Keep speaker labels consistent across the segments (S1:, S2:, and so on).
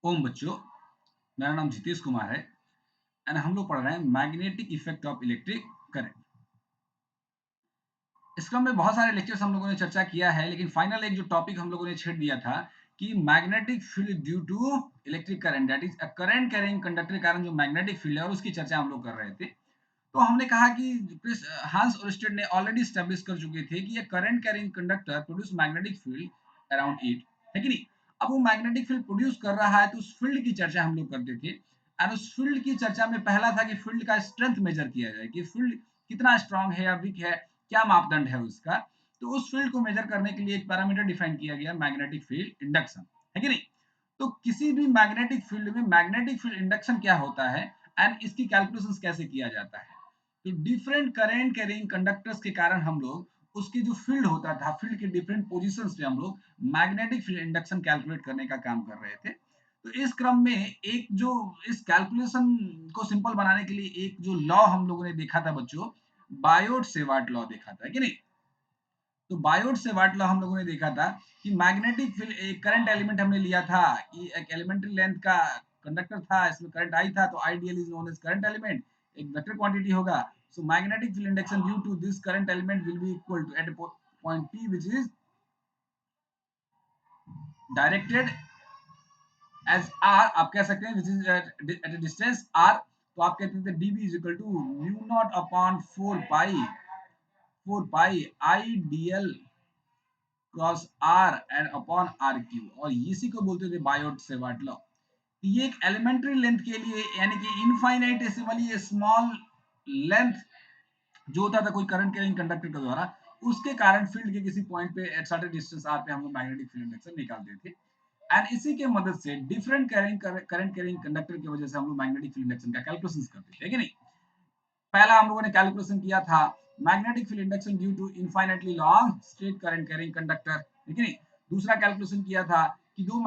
S1: ओम बच्चों, मेरा नाम जितेश कुमार है एंड हम लोग पढ़ रहे हैं magnetic effect of electric current. इस क्रम में बहुत सारे लेक्चर्स हम लोगों ने चर्चा किया है, लेकिन फाइनल एक जो टॉपिक हम लोगों ने छेड़ दिया था कि magnetic field due to electric current, that is a current carrying conductor के कारण जो मैग्नेटिक फील्ड है और उसकी चर्चा हम लोग कर रहे थे। तो हमने कहा कि हांस ओरस्टेड ने ऑलरेडी स्टैब्लिश कर चुके थे कि ये current carrying conductor produce magnetic field around it, है कि नहीं। अब वो मैग्नेटिक फील्ड प्रोड्यूस कर रहा है तो उस फील्ड की चर्चा हम लोग करते थे। और उस फील्ड की चर्चा में पहला था कि फील्ड का स्ट्रेंथ मेजर किया जाए कि फील्ड कितना स्ट्रांग है या वीक है, क्या मापदंड है उसका। तो उस फील्ड को मेजर करने के लिए एक पैरामीटर डिफाइन किया गया, मैग्नेटिक फील्ड इंडक्शन, है कि नहीं। तो किसी भी मैग्नेटिक फील्ड में मैग्नेटिक फील्ड इंडक्शन क्या होता है एंड इसकी कैलकुलेशंस कैसे किया जाता है। तो डिफरेंट करंट कैरिंग कंडक्टर्स के कारण हम लोग उसकी जो फील्ड होता था, फील्ड के डिफरेंट पोजीशंस पे हम लोग मैग्नेटिक फील्ड इंडक्शन कैलकुलेट करने का काम कर रहे थे। तो इस क्रम में एक जो इस कैलकुलेशन को सिंपल बनाने के लिए एक जो लॉ हम लोगों ने देखा था बच्चों, बायोट सेवार्ट लॉ देखा था, है कि नहीं। तो बायोट सेवार्ट लॉ हम लोगों ने देखा था कि मैग्नेटिक फील्ड एक करंट एलिमेंट हमने लिया था कि एक एलिमेंट्री लेंथ का कंडक्टर था, इसमें करंट आई था, तो IDL is known as current element, एक वेक्टर क्वांटिटी होगा। So magnetic field induction due to this current element will be equal to at point P which is directed as R, आप कह सकते हैं, which is at a distance R. तो आप कहते थे dB is equal to mu naught upon 4 pi I D L cross R and upon R cube, और इसी को बोलते थे बायोट सेवार्ट लॉ। ये एक एलिमेंट्री लेंथ के लिए, यानी कि इनफाइनाइटेसिमली स्मॉल लेंथ जो होता था कोई करंट कैरिंग कंडक्टर के द्वारा, उसके कारण फील्ड के किसी पॉइंट पे एट सर्टेन डिस्टेंस आर पे हम लोग मैग्नेटिक फील्ड इंडक्शन निकालते थे। एंड इसी के मदद से different carrying current carrying conductor की वजह से हम लोग मैग्नेटिक फील्ड इंडक्शन का कैलकुलेशन करते थे, कि नहीं। पहला हम लोगों ने कैलकुलेशन किया था magnetic field induction due to infinitely long straight current carrying conductor, ठीक है नहीं। दूसरा कैलकुलेशन किया था कि दो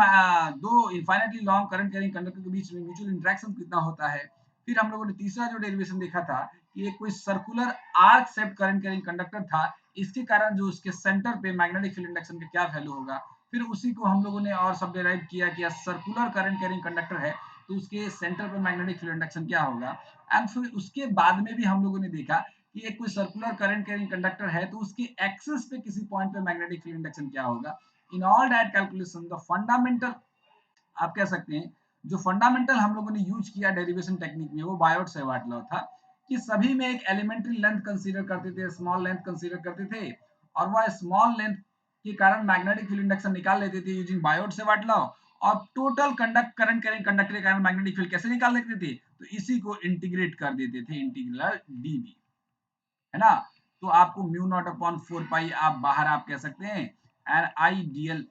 S1: infinitely long current carrying conductor के बीच में म्यूचुअल इंटरेक्शन कितना होता है। फिर हम लोगों ने तीसरा जो डेरिवेशन देखा था कि एक कोई circular arc shaped current carrying conductor था, इसके कारण जो उसके सेंटर पे मैग्नेटिक फील्ड इंडक्शन का क्या वैल्यू होगा। फिर उसी को हम लोगों ने और सब डिराइव किया कि सर्कुलर करंट कैरिंग कंडक्टर है तो उसके सेंटर पे मैग्नेटिक फील्ड इंडक्शन क्या होगा। एंड फिर उसके बाद में भी हम लोगों ने देखा कि एक कोई सर्कुलर करंट कैरिंग कंडक्टर है तो उसके एक्सिस पे किसी पॉइंट पे मैग्नेटिक फील्ड इंडक्शन क्या होगा। In all that calculation the fundamental, आप कह सकते हैं, जो फंडामेंटल हम लोगों ने यूज किया डेरिवेशन टेक्निक में वो बायोट सेवार्ट लॉ था कि सभी में एक एलिमेंट्री लेंथ कंसीडर करते थे, स्मॉल लेंथ कंसीडर करते थे, और वह स्मॉल लेंथ के कारण मैग्नेटिक फील्ड इंडक्शन निकाल लेते थे यूजिंग बायोट सेवार्ट लॉ। और total conduct current carrying conductor के कारण मैग्नेटिक फील्ड कैसे निकाल लेते थे, तो इसी को इंटीग्रेट कर देते थे, इंटीग्रल डीबी, है ना। तो आपको म्यू नॉट अपॉन 4 पाई आप बाहर आप कह सकते हैं and I D L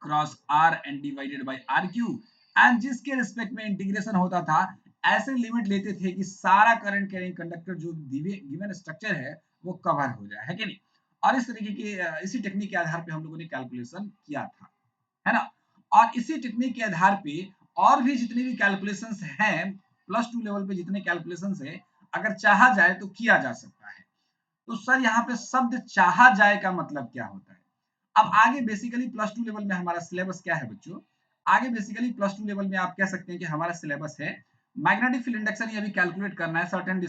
S1: cross R and divided by R cube, and जिसके रिस्पेक्ट में इंटीग्रेशन होता था ऐसे लिमिट लेते थे कि सारा करंट कैरिंग कंडक्टर जो गिवन स्ट्रक्चर है वो कवर हो जाए, है कि नहीं। और इस तरीके के इसी टेक्निक के आधार पे हम लोगों ने कैलकुलेशन किया था, है ना। और इसी टेक्निक के आधार पे और भी जितने भी कैलकुलेशंस हैं, प्लस टू लेवल पे जितने कैलकुलेशंस है, अगर चाहा जाए तो किया जा सकता है। तो सर यहाँ पे शब्द चाहा जाए का मतलब क्या होता है। अब आगे बेसिकली प्लस टू लेवल में हमारा सिलेबस क्या है बच्चों। आगे बेसिकली प्लस टू लेवल में आप कह सकते हैं कि हमारा सिलेबस है मैग्नेटिक फील्ड इंडक्शन, ये अभी कैलकुलेट करना है सर्टेन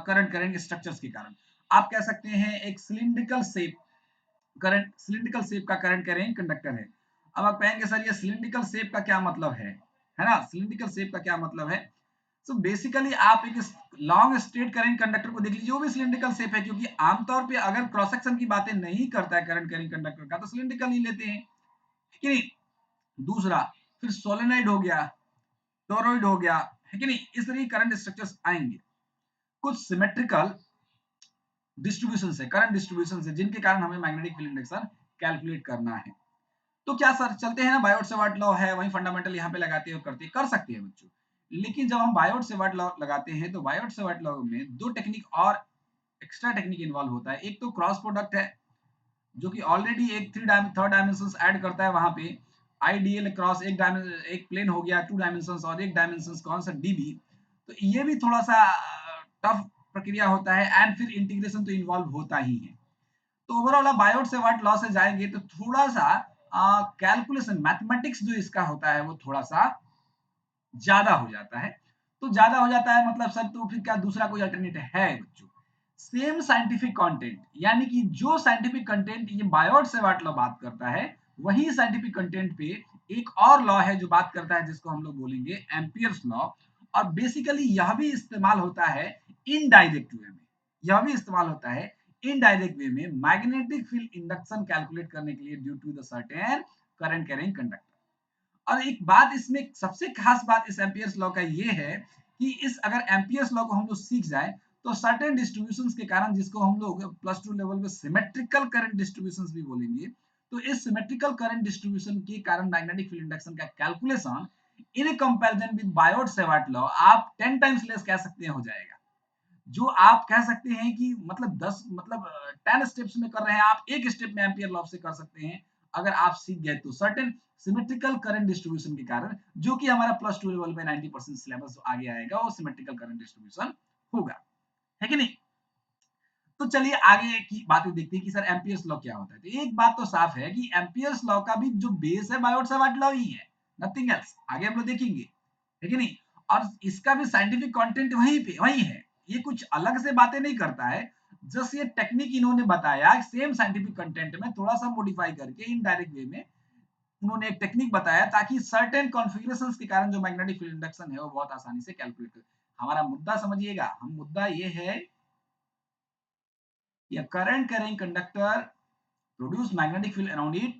S1: करंट करेंट स्ट्रक्चर्स के कारण। आप कह सकते हैं एक cylindrical shape current, cylindrical shape का करंट करेंट कंडक्टर है। अब आप कहेंगे सर ये सिलिंड्रिकल शेप का क्या मतलब है ना, सिलिंड्रिकल शेप का क्या मतलब है। सो बेसिकली आप एक लॉन्ग स्ट्रेट करंट कंडक्टर को देख लीजिए, वो भी सिलिंड्रिकल शेप है, क्योंकि आमतौर पे अगर क्रॉस सेक्शन की बातें नहीं करता है करंट कैरिंग कंडक्टर का तो सिलिंड्रिकल ही लेते हैं, कि नहीं। दूसरा, फिर सोलेनोइड हो गया, टोरॉइड हो गया, है कि नहीं। इस तरह की करंट स्ट्रक्चर्स आएंगे। कुछ सिमेट्रिकल डिस्ट्रीब्यूशन है, करंट डिस्ट्रीब्यूशन है, जिनके कारण हमें मैग्नेटिक फील्ड इंडक्शन कैलकुलेट करना है। तो क्या सर चलते हैं ना, बायोट सेवार्ट लॉ है वही फंडामेंटल यहाँ पे लगाते हैं, करते कर सकते हैं बच्चों। लेकिन जब हम बायोट सेवार्ट लॉ लगाते हैं तो बायोट सेवार्ट लॉ में दो टेक्निक और एक्स्ट्रा टेक्निक इन्वॉल्व होता है। एक तो क्रॉस प्रोडक्ट है जो कि ऑलरेडी एक थर्ड डायमेंशन ऐड करता है वहां पे, आईडीएल क्रॉस एक डायमेंशन, एक प्लेन हो गया 2 डायमेंशन, और एक डायमेंशन कौन सा डीबी। तो ये भी थोड़ा सा टफ प्रक्रिया होता है, एंड फिर इंटीग्रेशन तो इन्वॉल्व होता ही है। तो ओवरऑल आप बायोट सेवार्ट लॉ से जाएंगे तो थोड़ा सा कैलकुलेशन मैथमेटिक्स जो इसका होता है वो थोड़ा सा ज्यादा हो जाता है। तो ज्यादा हो जाता है मतलब सर तो फिर क्या दूसरा कोई अल्टरनेटिव है बच्चों? सेम साइंटिफिक कंटेंट, यानी कि जो साइंटिफिक कंटेंट ये बायोट सेवार्ट लॉ बात करता है, वही साइंटिफिक कंटेंट पे एक और लॉ है जो बात करता है, जिसको हम लोग बोलेंगे एम्पियर्स लॉ। और बेसिकली यह भी इस्तेमाल होता है इनडायरेक्ट वे में। यह भी इस्तेमाल होता है इनडायरेक्ट वे में मैग्नेटिक फील्ड इंडक्शन कैलकुलेट करने के लिए due to the certain current carrying conductor. और एक बात इसमें सबसे खास बात इस एम्पियर्स लॉ का ये है कि इस अगर एम्पियर्स लॉ को हम लोग सीख जाए तो सर्टेन डिस्ट्रीब्यूशंस के कारण, जिसको हम लोग प्लस टू लेवल में सिमेट्रिकल करंट डिस्ट्रीब्यूशंस भी बोलेंगे, तो इस सिमेट्रिकल करंट डिस्ट्रीब्यूशन के कारण मैग्नेटिक फील्ड इंडक्शन का calculation in comparison with Biot Savart law आप 10 टाइम्स लेस कह सकते हैं हो जाएगा। जो आप कह सकते हैं कि मतलब 10 मतलब 10 स्टेप्स में कर रहे हैं, आप एक स्टेप में एम्पियर लॉ से कर सकते हैं अगर आप सीख गए तो, सर्टेन सिमेट्रिकल करंट डिस्ट्रीब्यूशन के कारण, जो कि हमारा प्लस टू लेवल पे 90% सिलेबस आगे आएगा वो सिमेट्रिकल करंट डिस्ट्रीब्यूशन होगा, है कि नहीं? तो चलिए आगे की बातें देखते हैं कि सर एम्पियर्स लॉ क्या होता है। तो एक बात तो साफ है कि एम्पियर्स लॉ का भी जो बेस है बायोट सावर्ट लॉ ही है, नथिंग एल्स। आगे हम लोग देखेंगे, है कि नहीं? और इसका भी साइंटिफिक कंटेंट वही है, ये कुछ अलग से बातें नहीं करता है। जस्ट ये टेक्निक इन्होंने बताया सेम साइंटिफिक कंटेंट में थोड़ा सा मॉडिफाई करके इनडायरेक्ट वे में उन्होंने एक टेक्निक बताया, ताकि सर्टेन कॉन्फ़िगरेशंस के कारण जो मैग्नेटिक फील्ड इंडक्शन है वो बहुत आसानी से कैलकुलेट कर। हमारा मुद्दा समझिएगा, हम मुद्दा ये है a current carrying conductor produce magnetic field around it.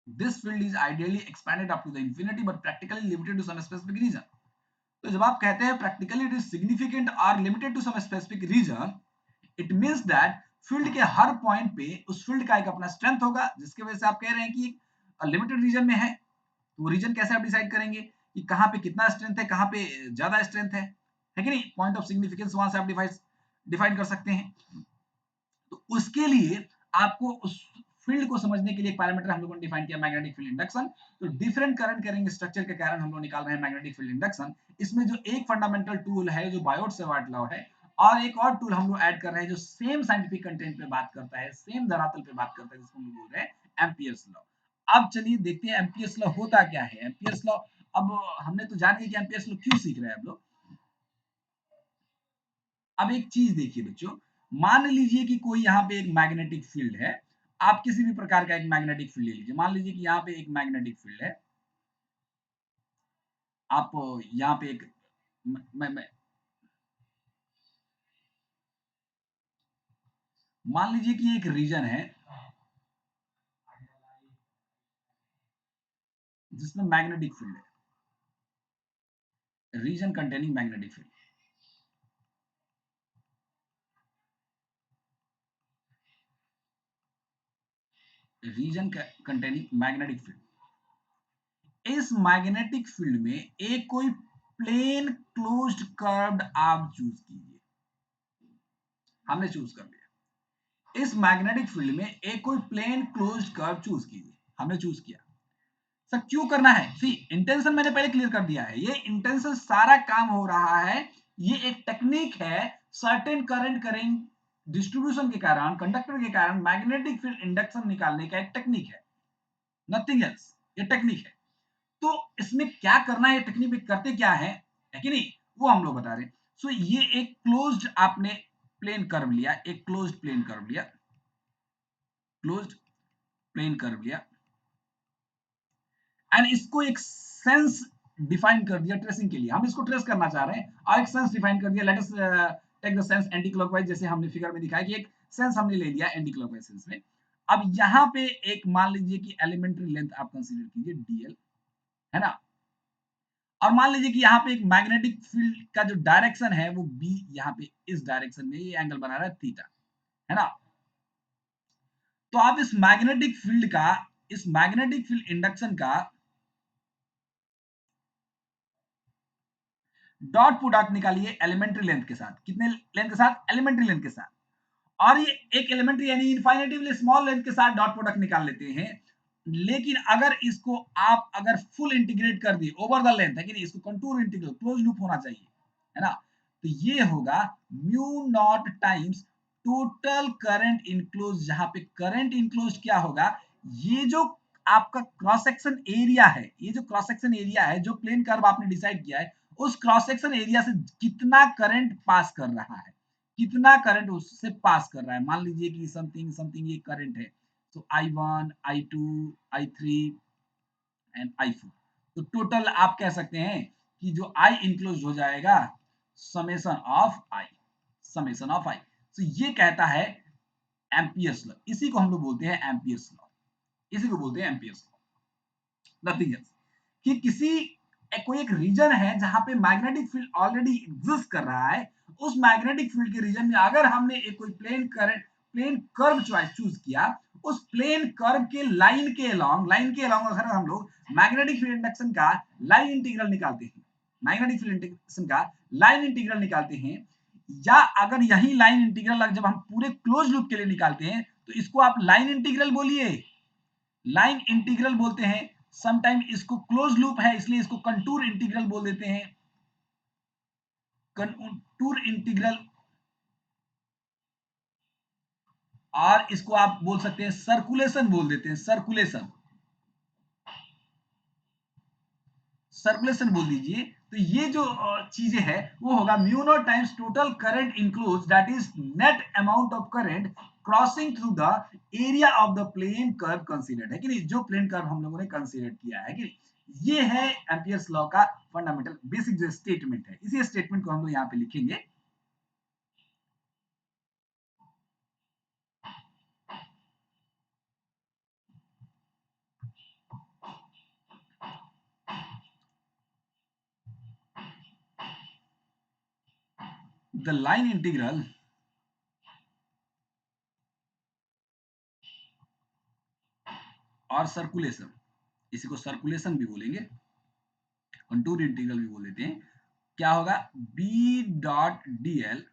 S1: This field is ideally expanded up to the infinity but practically limited to some specific region. तो जब आप कहते हैं practically it is significant or limited to some specific region, it means that field के हर point पे उस field का एक अपना स्ट्रेंथ होगा, जिसके वजह से आप कह रहे हैं कि लिमिटेड रीजन में है। तो वो रीजन कैसे आप डिसाइड करेंगे कि कहाँ पे कितना स्ट्रेंथ है, कहाँ पे ज्यादा स्ट्रेंथ है कि नहीं? पॉइंट ऑफ सिग्निफिकेंस वहां से आप डिफाइन कर सकते हैं। तो उसके लिए आपको उस फील्ड को समझने के लिए एक पैरामीटर हम लोगों ने डिफाइन किया, मैग्नेटिक फील्ड इंडक्शन। तो डिफरेंट करंट कैरिंग स्ट्रक्चर के कारण हम लोग निकाल रहे हैं मैग्नेटिक फील्ड इंडक्शन। इसमें जो एक फंडामेंटल टूल है जो बायोट सेवार्ट लॉ है, और एक और टूल हम लोग ऐड कर रहे हैं जो सेम साइंटिफिक कंटेंट पे बात करता है, सेम धरातल पे बात करता है, जिसको हम लोग बोल रहे हैं एम्पियर्स लॉ। अब चलिए देखते हैं एम्पियर्स लॉ होता क्या है। एम्पियर्स लॉ, अब हमने तो जान लिया कि एम्पियर्स लॉ क्यों सीख रहे हैं हम लोग। अब एक चीज देखिए बच्चों, मान लीजिए कि कोई यहाँ पे एक मैग्नेटिक फील्ड है। आप किसी भी प्रकार का एक मैग्नेटिक फील्ड ले लीजिए, मान लीजिए कि यहाँ पे एक मैग्नेटिक फील्ड है। आप यहाँ पे एक मैं मान लीजिए कि एक रीजन है जिसमें मैग्नेटिक फील्ड है, reason containing magnetic field, reason containing magnetic field. इस मैग्नेटिक फील्ड में एक कोई प्लेन क्लोज्ड कर्व्ड आप चूज कीजिए। हमने चूज कर लिया। इस मैग्नेटिक फील्ड में एक कोई प्लेन क्लोज्ड कर्व चूज कीजिए। हमने चूज किया। सर क्यों करना है? सी इंटेंशन मैंने पहले क्लियर कर दिया है। ये इंटेंशन सारा काम हो रहा है, ये एक टेक्निक है सर्टेन करंट करेंट डिस्ट्रीब्यूशन के कारण, कंडक्टर के कारण मैग्नेटिक फील्ड इंडक्शन निकालने का एक टेक्निक है, नथिंग एल्स। ये टेक्निक है। तो इसमें क्या करना है, टेक्निक में करते क्या है कि नहीं, वो हम लोग बता रहे हैं। सो ये एक क्लोज्ड आपने प्लेन कर्व लिया, एक क्लोज्ड प्लेन कर्व लिया, क्लोज्ड प्लेन कर्व लिया, एंड इसको एक सेंस डिफाइन कर दिया ट्रेसिंग के लिए। हम इसको ट्रेस करना चाह रहे हैं और एक सेंस डिफाइन कर दिया। Let us take the sense anticlockwise, जैसे हमने फिगर में दिखाया कि एक सेंस हमने ले लिया एंटी क्लॉकवाइज सेंस में। अब यहाँ पे एक मान लीजिए कि एलिमेंट्री लेंथ आप कंसीडर कीजिए डीएल, है ना? और मान लीजिए कि यहाँ पे एक मैग्नेटिक फील्ड का जो डायरेक्शन है वो बी, यहाँ पे इस डायरेक्शन में ये एंगल बना रहा है थीटा, है ना? तो आप इस मैग्नेटिक फील्ड का, इस मैग्नेटिक फील्ड इंडक्शन का डॉट प्रोडक्ट निकालिए एलिमेंट्री लेंथ के साथ। कितने लेंथ के साथ? एलिमेंट्री लेंथ के साथ। और ये एक एलिमेंट्री यानी इनफाइनेटिवली स्मॉल लेंथ के साथ डॉट प्रोडक्ट निकाल लेते हैं। लेकिन अगर इसको आप अगर फुल इंटीग्रेट कर दिए ओवर द लेंथ, है कि नहीं, इसको कंटूर इंटीग्रल क्लोज लूप होना चाहिए, है ना? तो ये होगा mu naught times total current enclose. जहां पे करंट इनक्लोज क्या होगा, ये जो आपका क्रॉस सेक्शन एरिया है, ये जो क्रॉस सेक्शन एरिया है, जो प्लेन कर्व आपने डिसाइड किया है, उस क्रॉस सेक्शन एरिया से कितना करंट पास कर रहा है, कितना करंट उससे पास कर रहा है। मान लीजिए कि समथिंग समथिंग ये करंट है, तो I1, I2, I3 and I4। तो टोटल आप कह सकते हैं कि जो I इंक्लोज हो जाएगा summation of I, summation of I। तो ये कहता है एम्पियर्स लॉ, इसी को हम लोग बोलते हैं एम्पियर्स लॉ, इसी को बोलते हैं एम्पियर्स लॉ, नथिंग एल्स। कि किसी कोई एक रीजन है जहां पे मैग्नेटिक फील्ड ऑलरेडी एग्जिस्ट कर रहा है, उस मैग्नेटिक फील्ड के रीजन में अगर हमने एक कोई plane current plane curve choose किया, उस प्लेन कर्व के लाइन के अलोंग अगर हम लोग मैग्नेटिक फील्ड इंडक्शन का लाइन इंटीग्रल निकालते हैं, मैग्नेटिक फील्ड इंडक्शन का लाइन इंटीग्रल निकालते हैं, या अगर यही लाइन इंटीग्रल जब हम पूरे क्लोज लूप के लिए निकालते हैं, तो इसको आप लाइन इंटीग्रल बोलिए, लाइन इंटीग्रल बोलते हैं। समटाइम इसको क्लोज लूप है इसलिए इसको कंटूर इंटीग्रल बोल देते हैं, कंटूर इंटीग्रल। और इसको आप बोल सकते हैं सर्कुलेशन बोल देते हैं, सर्कुलेशन, सर्कुलेशन बोल दीजिए। तो ये जो चीजें है वो होगा mu naught times total current enclose, that is net amount of current crossing through the area of the plane curve considered, है कि नहीं, जो प्लेन कर्व हम लोगों ने कंसीडर किया है कि नहीं। ये है एम्पियर्स लॉ का फंडामेंटल बेसिक जो स्टेटमेंट है, इसी स्टेटमेंट को हम लोग यहाँ पे लिखेंगे। द लाइन इंटीग्रल और सर्कुलेशन, इसी को सर्कुलेशन भी बोलेंगे, कंटूर इंटीग्रल भी बोल देते हैं। क्या होगा, बी डॉट डी एल,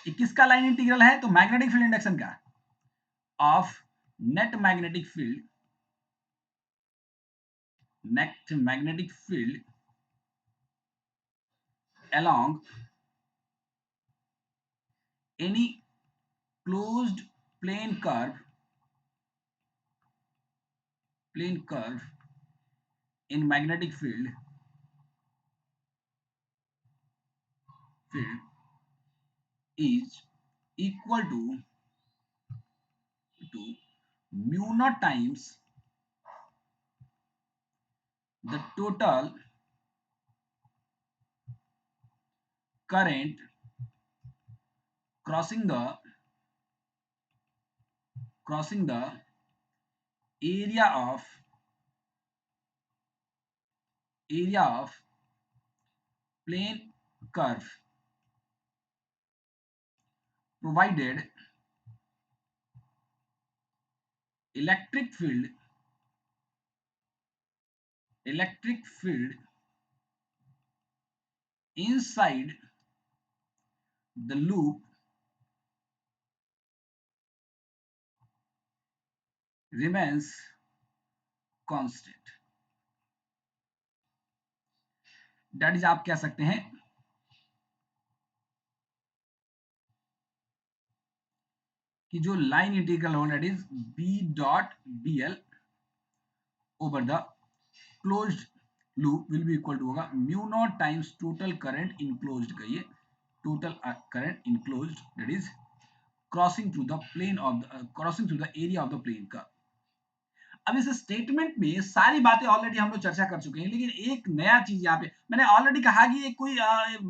S1: किसका लाइन इंटीग्रल है, तो मैग्नेटिक फील्ड इंडक्शन का, of net magnetic field, net magnetic field along any closed plane curve in magnetic field is equal to mu naught times the total current crossing the area of plane curve provided electric field inside the loop remains constant। That is आप कह सकते हैं कि जो line integral हो that is B dot D L over the closed loop will be equal to होगा mu naught times total current enclosed का, ये total current enclosed that is crossing through the plane of crossing through the area of the plane का। अब इस statement में सारी बातें already हम लोग चर्चा कर चुके हैं, लेकिन एक नया चीज यहाँ पे मैंने ऑलरेडी कहा कि एक कोई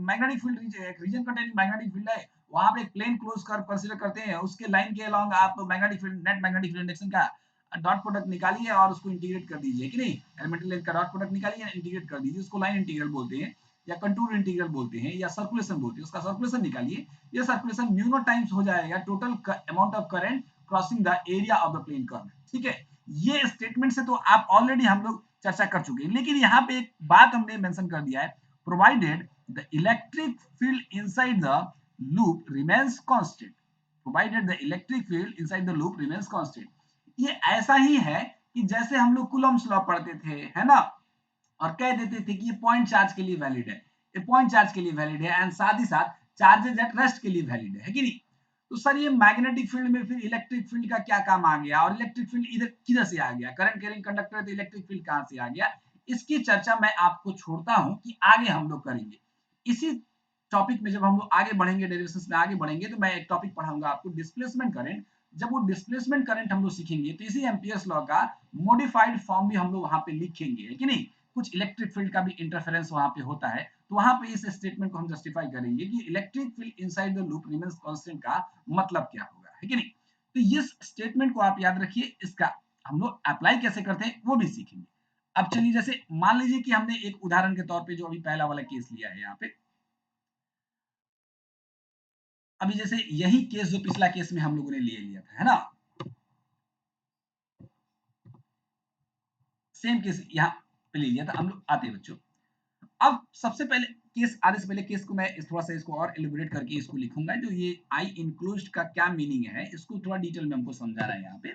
S1: magnetic field region containing magnetic field है, वहां पे एक प्लेन क्लोज कर्व कंसीडर करते हैं, उसके लाइन के अलोंग आप magnetic field net magnetic field induction का डॉट प्रोडक्ट निकालिए और उसको इंटीग्रेट कर दीजिए कि नहीं, एलिमेंटल लेंथ का डॉट प्रोडक्ट निकालिए इंटीग्रेट कर दीजिए, उसको लाइन इंटीग्रल बोलते हैं या कंटूर इंटीग्रल बोलते हैं या सर्कुलेशन बोलते हैं, उसका सर्कुलेशन निकालिए। ये सर्कुलेशन म्यू नॉट टाइम्स हो जाएगा total amount of current crossing the area of the plane curve. ठीक है, ये स्टेटमेंट से तो आप ऑलरेडी हम लोग चर्चा कर चुके हैं, लेकिन यहाँ पे एक बात हमने मेंशन कर दिया है, provided the electric field inside the loop remains constant, provided the electric field inside the loop remains constant. ये ऐसा ही है कि जैसे हम लोग कूलम्ब्स लॉ पढ़ते थे, है ना, और कह देते थे कि ये पॉइंट चार्ज के लिए वैलिड है, ये पॉइंट चार्ज के लिए वैलिड है एंड साथ ही साथ चार्जेस एट रेस्ट के लिए वैलिड है कि नहीं। तो सर ये मैग्नेटिक फील्ड में फिर इलेक्ट्रिक फील्ड का क्या काम आ गया, और इलेक्ट्रिक फील्ड इधर किधर से आ गया, करंट कैरिंग कंडक्टर है तो इलेक्ट्रिक फील्ड कहां से आ गया, इसकी चर्चा मैं आपको छोड़ता हूं कि आगे हम लोग करेंगे। इसी टॉपिक में जब हम लोग आगे बढ़ेंगे, डेरिवेशंस में आगे बढ़ेंगे, तो मैं एक टॉपिक पढ़ाऊंगा आपको, डिस्प्लेसमेंट करंट। जब वो डिस्प्लेसमेंट करंट हम लोग सीखेंगे तो इसी एम्पियर्स लॉ का मॉडिफाइड फॉर्म भी हम लोग वहां पे लिखेंगे, है कि नहीं। कुछ इलेक्ट्रिक फील्ड का भी इंटरफेरेंस वहां पे होता है, तो वहां पे इस स्टेटमेंट को हम जस्टिफाई करेंगे कि electric field inside the loop remains constant का मतलब क्या होगा, है कि नहीं। तो इस स्टेटमेंट को आप याद रखिए, इसका हम लोग अप्लाई कैसे करते हैं वो भी सीखेंगे। अब चलिए, जैसे मान लीजिए कि हमने एक उदाहरण के तौर पे जो अभी पहला वाला केस लिया है यहाँ पे, अभी जैसे यही केस जो पिछला केस में हम लोगों ने ले लिया था, है ना, सेम केस यहाँ पे ले लिया था हम लोग। आते हैं बच्चों, अब सबसे पहले केस आने से पहले केस को मैं थोड़ा सा इसको और एलिबोरेट करके इसको लिखूंगा, जो ये आई इंक्लोज्ड का क्या मीनिंग है इसको थोड़ा डिटेल में हमको समझाना है यहाँ पे।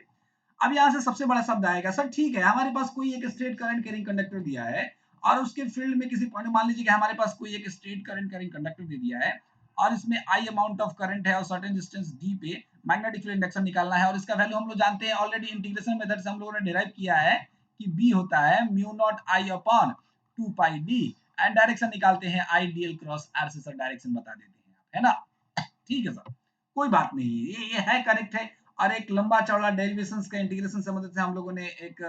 S1: अब यहाँ से सबसे बड़ा शब्द आएगा, सर ठीक है हमारे पास कोई एक स्ट्रेट करंट कैरिंग कंडक्टर दिया है, और उसके फील्ड में किसी पॉइंट, मान लीजिए कि हमारे पास कोई एक स्ट्रेट करंट कैरिंग कंडक्टर दे दिया है, और इसमें आई अमाउंट ऑफ करंट है और सर्टेन डिस्टेंस डी पे मैग्नेटिक फील्ड इंडक्शन निकालना है, और इसका वैल्यू हम लोग जानते हैं ऑलरेडी, इंटीग्रेशन मेथड से हम लोगों ने डिराइव किया है कि बी होता है mu naught I upon 2 pi D, and direction निकालते हैं आई डीएल क्रॉस आर से, सर डायरेक्शन बता देते हैं, है ना। ठीक है सर, कोई बात नहीं, ये है करेक्ट है। और एक लंबा चौड़ा डेरिवेशंस का इंटीग्रेशन से मदद से हम लोगों ने एक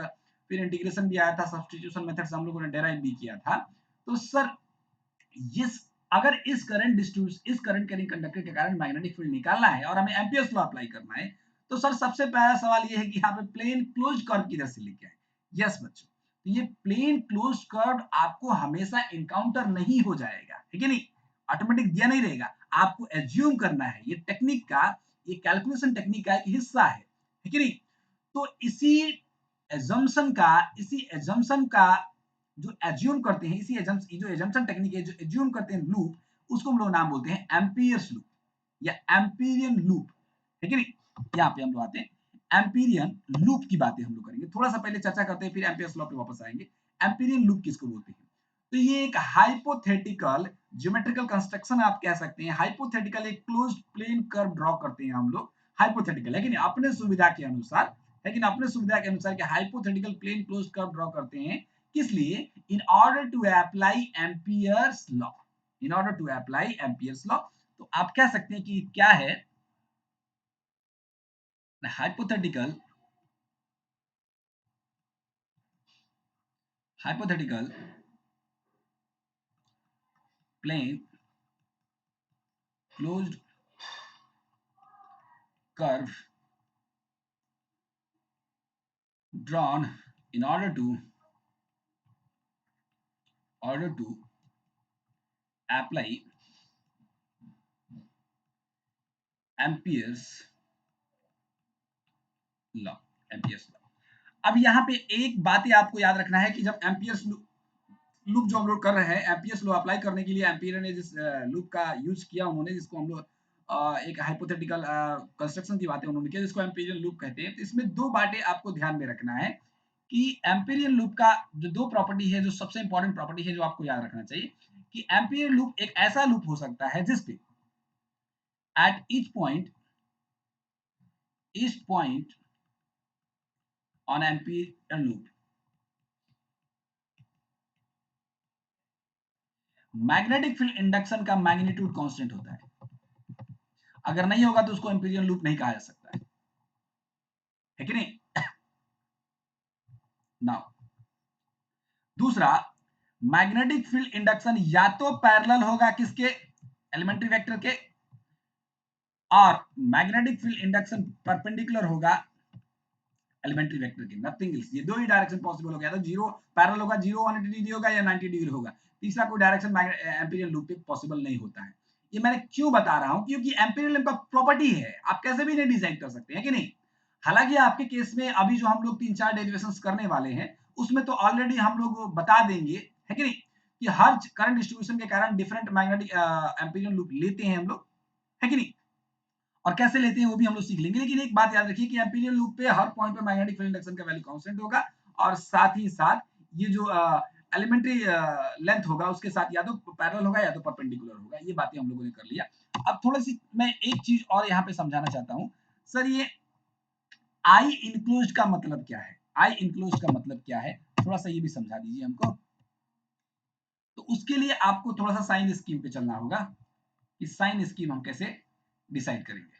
S1: फिर इंटीग्रेशन भी आया था, सब्स्टिट्यूशन मेथड से हम लोगों ने डेराइव भी किया था। तो सर इस अगर इस करंट डिस्ट्रीब्यूशन, इस करंट कैरिंग कंडक्टर के कारण मैग्नेटिक फील्ड निकालना है और हमें एम्पियर्स लॉ अप्लाई करना है, तो सर सबसे पहला सवाल ये है कि यहाँ पे प्लेन क्लोज कर्व किधर से लेके आए। यस बच्चों, तो ये प्लेन क्लोज कर्व आपको हमेशा इनकाउंटर नहीं हो जाएगा, है कि नहीं, ऑटोमेटिक दिया नहीं रहेगा, आपको एज्यूम करना है। ये टेक्निक का, ये कैलकुलेशन टेक्निक का एक हिस्सा है कि नहीं। तो इसी एजम्पशन का जो एज्यूम करते हैं, इसी जो एजम्पशन टेक्निक है, जो एज्यूम करते हैं लूप, उसको हम लोग नाम बोलते हैं एम्पियर्स लूप या एम्पीरियन लूप, है कि नहीं। यहाँ पे हम लोग आते हैं एम्पीरियन लूप की बातें हम लोग करेंगे, थोड़ा सा पहले चर्चा करते हैं फिर एम्पियर्स लॉ पे वापस आएंगे। एम्पीरियन लूप किसको बोलते हैं, तो ये एक हाइपोथेटिकल ज्योमेट्रिकल कंस्ट्रक्शन आप कह सकते हैं। हाइपोथेटिकल एक क्लोज्ड प्लेन कर्व ड्रॉ करते हैं हम लोग, हाइपोथेटिकल, लेकिन अपने सुविधा के अनुसार, लेकिन अपने सुविधा के अनुसार कि hypothetical plane closed curve draw करते हैं, किस लिए, in order to apply Ampere's law, in order to apply Ampere's law. तो आप कह सकते हैं कि क्या है, hypothetical hypothetical plane closed curve drawn in order to apply Ampere's law, Ampere's law. अब यहाँ पे एक बात आपको याद रखना है कि जब एम्पियर्स लूप जो हम लोग कर रहे हैं, एम्पियर्स लॉ अप्लाई करने के लिए एम्पियर ने जिस लूप का यूज किया उन्होंने, जिसको हम लोग एक हाइपोथेटिकल कंस्ट्रक्शन की बातें उन्होंने किया, जिसको एम्पिरियल लूप कहते हैं। तो इसमें दो बातें आपको ध्यान में रखना है कि एम्पिरियल लूप का जो दो प्रॉपर्टी है, जो सबसे इंपॉर्टेंट प्रॉपर्टी है जो आपको याद रखना चाहिए, कि एम्पिरियल लूप एक ऐसा लूप हो सकता है जिसपे at each point on imperial loop magnetic field induction का मैग्नीट्यूड कांस्टेंट होता है। अगर नहीं होगा तो उसको एम्पिरियल लूप नहीं कहा जा सकता है कि नहीं। नाउ दूसरा, मैग्नेटिक फील्ड इंडक्शन या तो पैरेलल होगा किसके, एलिमेंट्री वेक्टर के, और मैग्नेटिक फील्ड इंडक्शन परपेंडिकुलर होगा एलिमेंट्री वेक्टर के, नथिंग एल्स। ये दो ही डायरेक्शन पॉसिबल हो गया, तो जीरो पैरेलल होगा, 180 डिग्री होगा या 90 डिग्री होगा, तीसरा कोई डायरेक्शन एम्पिरियल लूप पे पॉसिबल नहीं होता है। ये मैंने क्यों बता रहा हूं, क्योंकि एम्पिरियल लूप का प्रॉपर्टी है, आप कैसे भी नहीं डिजाइन कर सकते हैं कि नहीं। हालांकि आपके केस में अभी जो हम लोग 3-4 डेरिवेशंस करने वाले हैं, उसमें तो ऑलरेडी हम लोग बता देंगे, है कि नहीं, कि हर करंट डिस्ट्रीब्यूशन के कारण डिफरेंट मैग्नेटिक एम्पिरियल लूप लेते हैं हम लोग, है कि नहीं, और कैसे लेते हैं वो भी हम लोग सीख लेंगे। लेकिन एक बात याद रखिए कि एम्पिरियल लूप पे हर पॉइंट पे मैग्नेटिक फील्ड इंडक्शन का वैल्यू कांस्टेंट होगा, और साथ ही साथ ये जो एलिमेंट्री लेंथ होगा उसके साथ या तो पैरेलल होगा या तो परपेंडिकुलर होगा। ये बातें हम लोगों ने कर लिया। अब थोड़ी सी मैं एक चीज और यहाँ पे समझाना चाहता हूँ सर, ये आई इंक्लोज्ड का मतलब क्या है? आई इंक्लोज्ड का मतलब क्या है, थोड़ा सा ये भी समझा दीजिए हमको। तो उसके लिए आपको थोड़ा सा साइन स्कीम पे चलना होगा कि साइन स्कीम हम कैसे डिसाइड करेंगे।